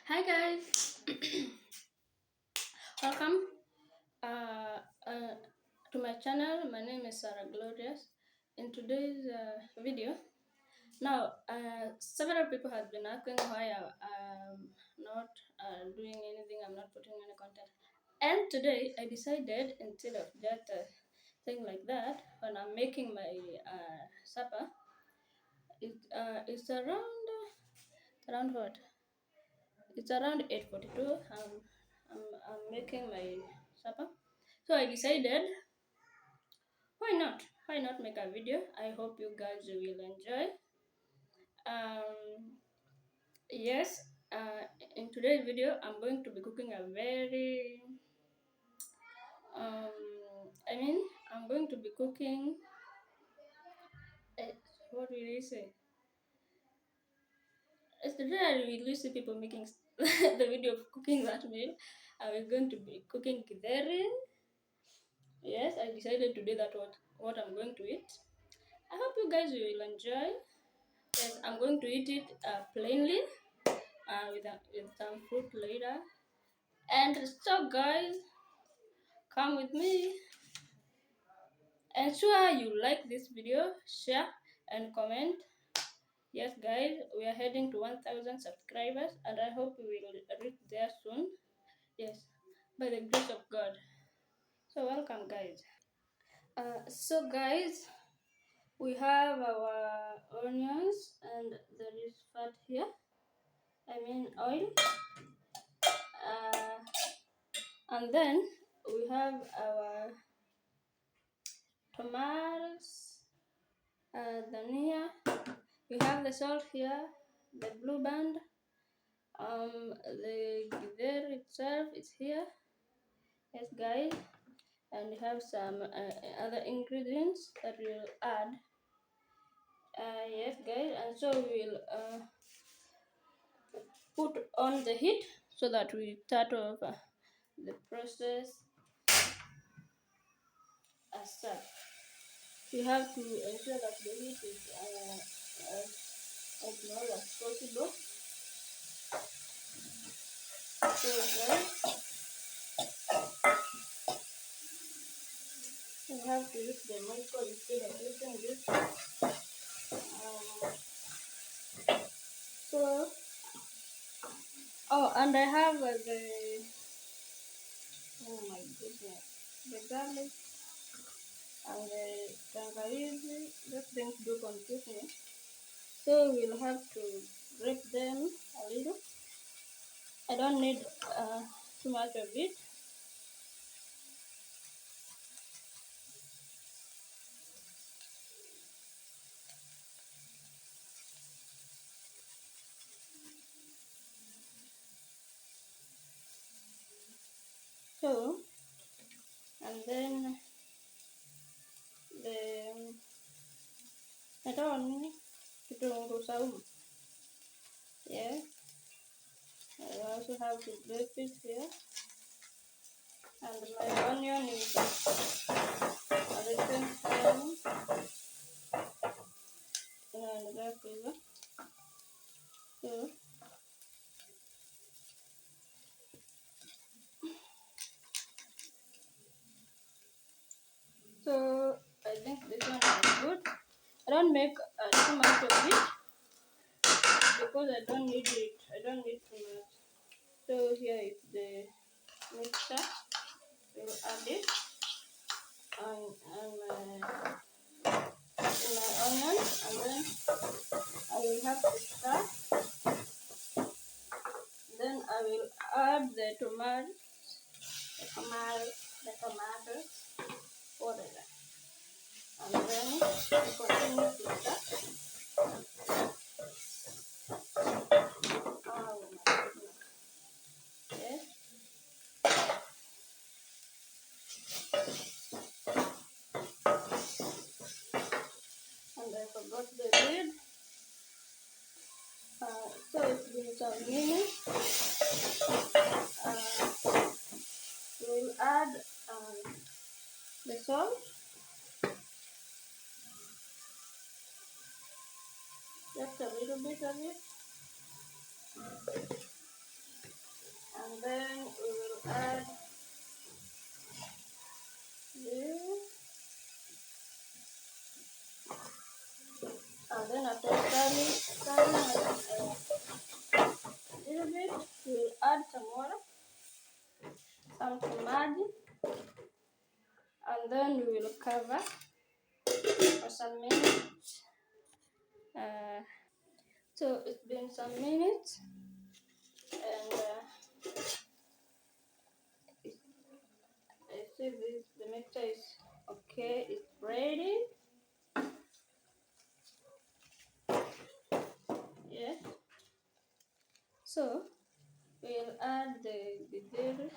Hi guys, welcome uh, uh, to my channel. My name is Sarah Glorious. In today's video, now several people have been asking why I'm not doing anything. I'm not putting any content. And today I decided instead of just thing like that, when I'm making my supper, it's around what? It's around 8:42. I'm making my supper. So I decided, why not make a video? I hope you guys will enjoy. Um, yes, in today's video, I'm going to be cooking a very, um, I mean, I'm going to be cooking, uh, what will I say? Yesterday I really see people making the video of cooking that meal. I was going to be cooking Githeri. Yes, I decided today that what I'm going to eat. I hope you guys will enjoy. Yes, I'm going to eat it plainly with some fruit later. And so, guys, come with me. Ensure you like this video, share, and comment. Yes, guys, we are heading to 1,000 subscribers, and I hope we will reach there soon. Yes, by the grace of God. So, welcome, guys. Guys, we have our onions, and there is fat here. I mean oil. And then we have our tomatoes, dhania. We have the salt here, the blue band. The githeri itself is here. Yes, guys. And we have some other ingredients that we'll add. Yes, guys. And so we'll put on the heat so that we start off the process as such. You have to ensure that the heat is as low as possible. So guys, you have to use the microwave instead of using this. So, oh, and I have oh my goodness, the garlic and the tangawizi. Those things do confuse me. So we'll have to break them a little. I don't need too much of it. So, and then the ito kitunguu saumu. Yeah, I also have to break it here. And my onion is a little time and black pepper. So, so I think this one is good. I don't make too much of it because I don't need it. I don't need too much. So here is the mixture. We'll add it and my onion, and then I will have to stir. Then I will add the tomatoes, whatever. And then I continue to stir. Oh my goodness. Yes. And I forgot the lid. So it's been some minutes. We'll add the salt, just a little bit of it. add this, and then after stirring a little bit, we'll add some water, some tomato, and then we will cover for some minutes. So it's been some minutes, and I see the mixture is okay. It's ready. Yes. So we'll add the Githeri.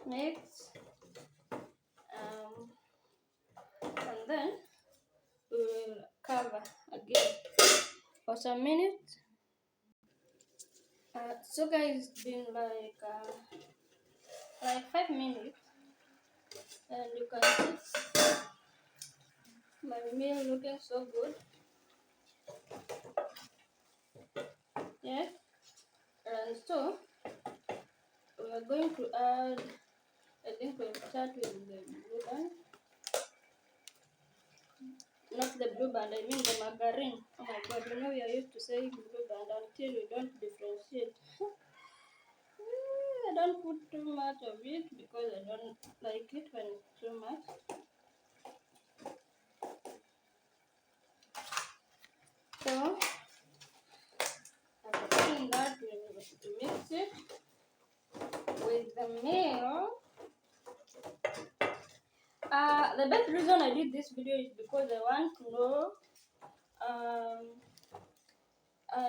Mix, and then we will cover again for some minutes. So guys, it's been like 5 minutes, and you can see my meal looking so good. Yes, and so we are going to add. I think we'll start with the blue band. Not the blue band, I mean the margarine. Oh my god, you know we are used to saying blue band until we don't differentiate. I don't put too much of it because I don't like it when it's too much. So after putting that, we mix it with the meal. The best reason I did this video is because I want to know. I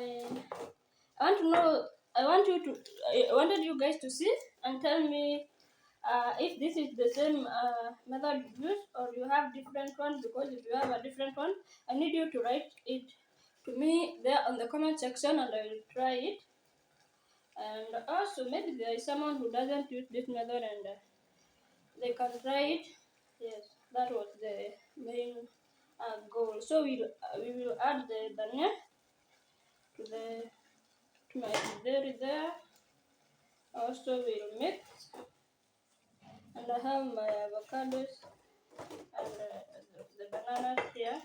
want to know. I wanted you guys to see and tell me if this is the same method you use or you have different one. Because if you have a different one, I need you to write it to me there on the comment section, and I will try it. And also maybe there is someone who doesn't use this method and they can try it. Yes, that was the main goal. So we will add the dania to my Githeri there. Also we'll mix, and I have my avocados and the bananas here.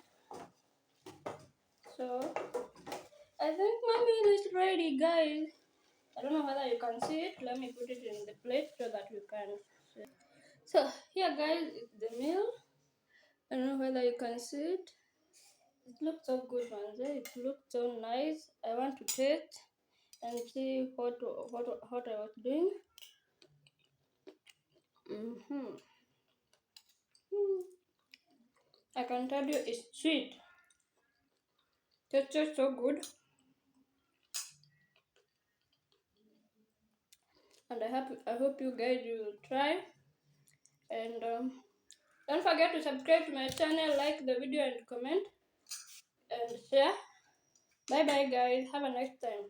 So I think my meal is ready, guys. I don't know whether you can see it. Let me put it in the plate so that you can see. So here, guys, is the meal. I don't know whether you can see it. It looks so good, man. It looks so nice. I want to taste and see what I was doing. I can tell you it's sweet. Tastes so good. And I hope you guys will try. And don't forget to subscribe to my channel, like the video and comment and share. Bye bye guys. Have a nice time.